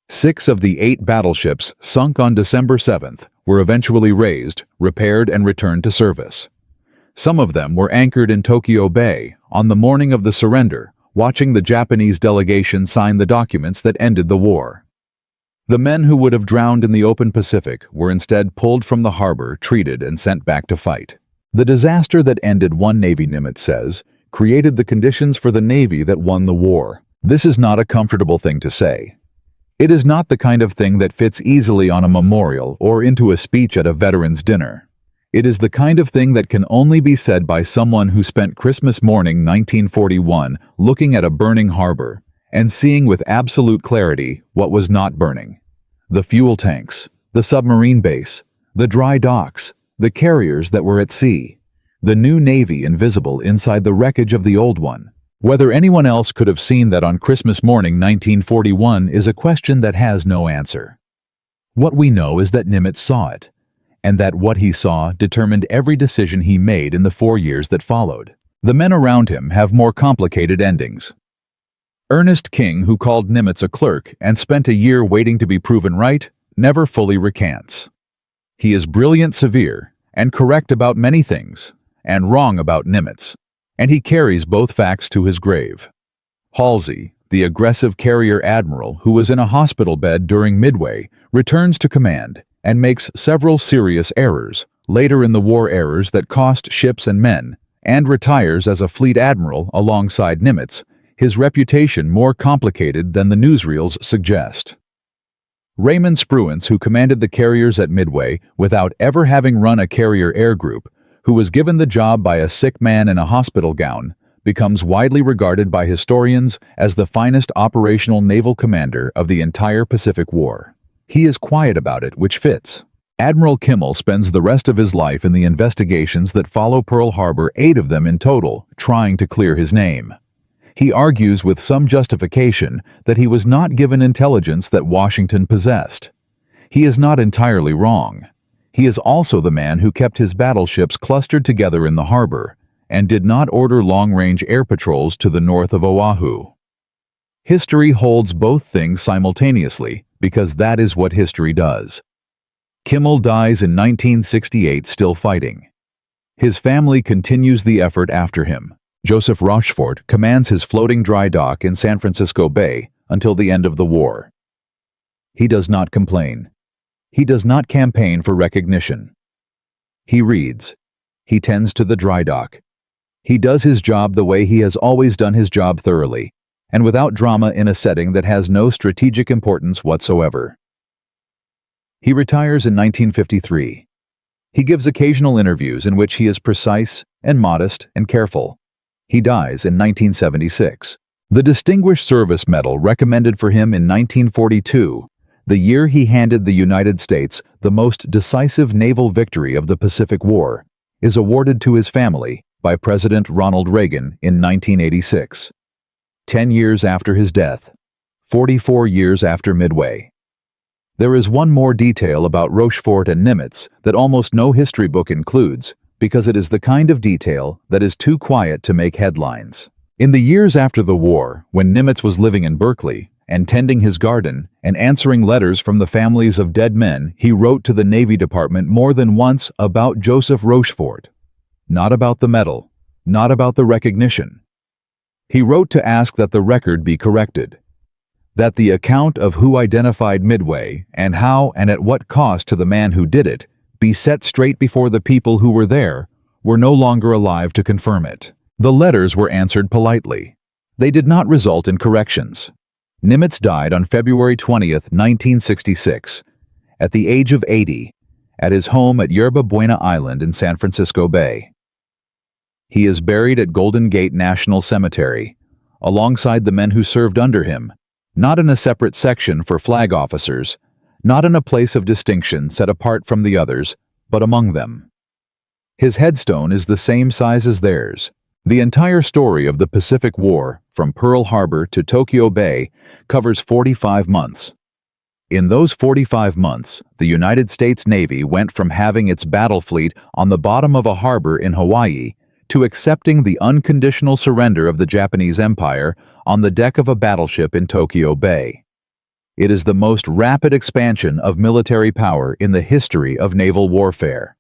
6 of the 8 battleships sunk on December 7th were eventually raised, repaired, and returned to service. Some of them were anchored in Tokyo Bay on the morning of the surrender, watching the Japanese delegation sign the documents that ended the war. The men who would have drowned in the open Pacific were instead pulled from the harbor, treated, and sent back to fight. The disaster that ended one Navy, Nimitz says, created the conditions for the Navy that won the war. This is not a comfortable thing to say. It is not the kind of thing that fits easily on a memorial or into a speech at a veterans' dinner. It is the kind of thing that can only be said by someone who spent Christmas morning 1941 looking at a burning harbor and seeing with absolute clarity what was not burning. The fuel tanks, the submarine base, the dry docks, the carriers that were at sea, the new Navy invisible inside the wreckage of the old one. Whether anyone else could have seen that on Christmas morning 1941 is a question that has no answer. What we know is that Nimitz saw it, and that what he saw determined every decision he made in the 4 years that followed. The men around him have more complicated endings. Ernest King, who called Nimitz a clerk and spent a year waiting to be proven right, never fully recants. He is brilliant, severe, and correct about many things, and wrong about Nimitz, and he carries both facts to his grave. Halsey, the aggressive carrier admiral who was in a hospital bed during Midway, returns to command and makes several serious errors, later in the war errors that cost ships and men, and retires as a fleet admiral alongside Nimitz, his reputation more complicated than the newsreels suggest. Raymond Spruance, who commanded the carriers at Midway without ever having run a carrier air group, who was given the job by a sick man in a hospital gown, becomes widely regarded by historians as the finest operational naval commander of the entire Pacific War. He is quiet about it, which fits. Admiral Kimmel spends the rest of his life in the investigations that follow Pearl Harbor, 8 of them in total, trying to clear his name. He argues with some justification that he was not given intelligence that Washington possessed. He is not entirely wrong. He is also the man who kept his battleships clustered together in the harbor and did not order long-range air patrols to the north of Oahu. History holds both things simultaneously because that is what history does. Kimmel dies in 1968 still fighting. His family continues the effort after him. Joseph Rochefort commands his floating dry dock in San Francisco Bay until the end of the war. He does not complain. He does not campaign for recognition. He reads. He tends to the dry dock. He does his job the way he has always done his job, thoroughly, and without drama, in a setting that has no strategic importance whatsoever. He retires in 1953. He gives occasional interviews in which he is precise and modest and careful. He dies in 1976. The Distinguished Service Medal recommended for him in 1942, the year he handed the United States the most decisive naval victory of the Pacific War, is awarded to his family by President Ronald Reagan in 1986. 10 years after his death, 44 years after Midway. There is one more detail about Rochefort and Nimitz that almost no history book includes, because it is the kind of detail that is too quiet to make headlines. In the years after the war, when Nimitz was living in Berkeley and tending his garden and answering letters from the families of dead men, he wrote to the Navy Department more than once about Joseph Rochefort. Not about the medal, not about the recognition. He wrote to ask that the record be corrected, that the account of who identified Midway and how and at what cost to the man who did it be set straight before the people who were there were no longer alive to confirm it. The letters were answered politely. They did not result in corrections. Nimitz died on February 20, 1966, at the age of 80, at his home at Yerba Buena Island in San Francisco Bay. He is buried at Golden Gate National Cemetery, alongside the men who served under him, not in a separate section for flag officers, not in a place of distinction set apart from the others, but among them. His headstone is the same size as theirs. The entire story of the Pacific War, from Pearl Harbor to Tokyo Bay, covers 45 months. In those 45 months, the United States Navy went from having its battle fleet on the bottom of a harbor in Hawaii to accepting the unconditional surrender of the Japanese Empire on the deck of a battleship in Tokyo Bay. It is the most rapid expansion of military power in the history of naval warfare.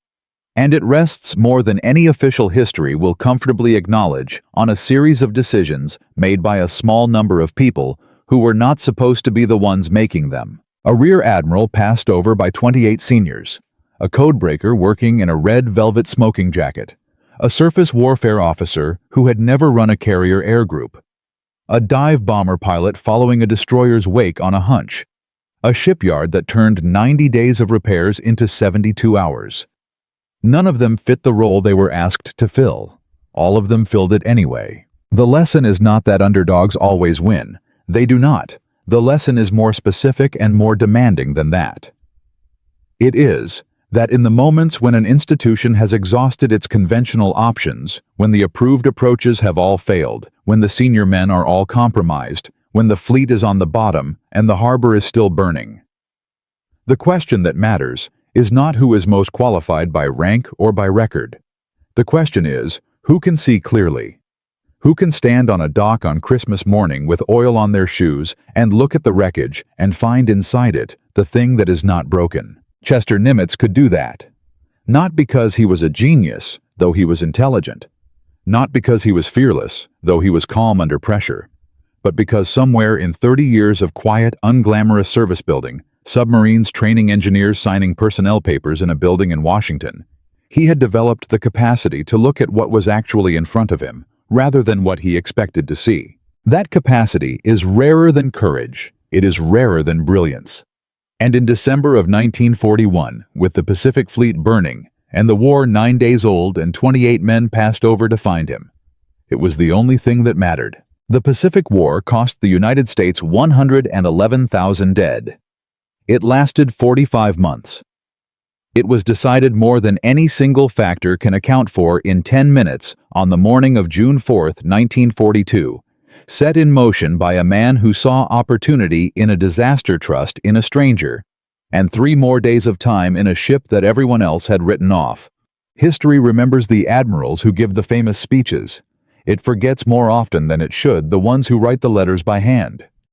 And it rests more than any official history will comfortably acknowledge on a series of decisions made by a small number of people who were not supposed to be the ones making them. A rear admiral passed over by 28 seniors, a codebreaker working in a red velvet smoking jacket, a surface warfare officer who had never run a carrier air group, a dive bomber pilot following a destroyer's wake on a hunch, a shipyard that turned 90 days of repairs into 72 hours. None of them fit the role they were asked to fill. All of them filled it anyway. The lesson is not that underdogs always win. They do not. The lesson is more specific and more demanding than that. It is that in the moments when an institution has exhausted its conventional options, when the approved approaches have all failed, when the senior men are all compromised, when the fleet is on the bottom and the harbor is still burning. The question that matters is not who is most qualified by rank or by record. The question is, who can see clearly? Who can stand on a dock on Christmas morning with oil on their shoes and look at the wreckage and find inside it the thing that is not broken? Chester Nimitz could do that. Not because he was a genius, though he was intelligent. Not because he was fearless, though he was calm under pressure. But because somewhere in 30 years of quiet, unglamorous service building, submarines training engineers signing personnel papers in a building in Washington, He had developed the capacity to look at what was actually in front of him, rather than what he expected to see. That capacity is rarer than courage. It is rarer than brilliance. And in December of 1941, with the Pacific Fleet burning, and the war 9 days old and 28 men passed over to find him, it was the only thing that mattered. The Pacific War cost the United States 111,000 dead. It lasted 45 months. It was decided more than any single factor can account for in 10 minutes on the morning of June 4, 1942, set in motion by a man who saw opportunity in a disaster trust in a stranger, and 3 more days of time in a ship that everyone else had written off. History remembers the admirals who give the famous speeches. It forgets more often than it should the ones who write the letters by hand.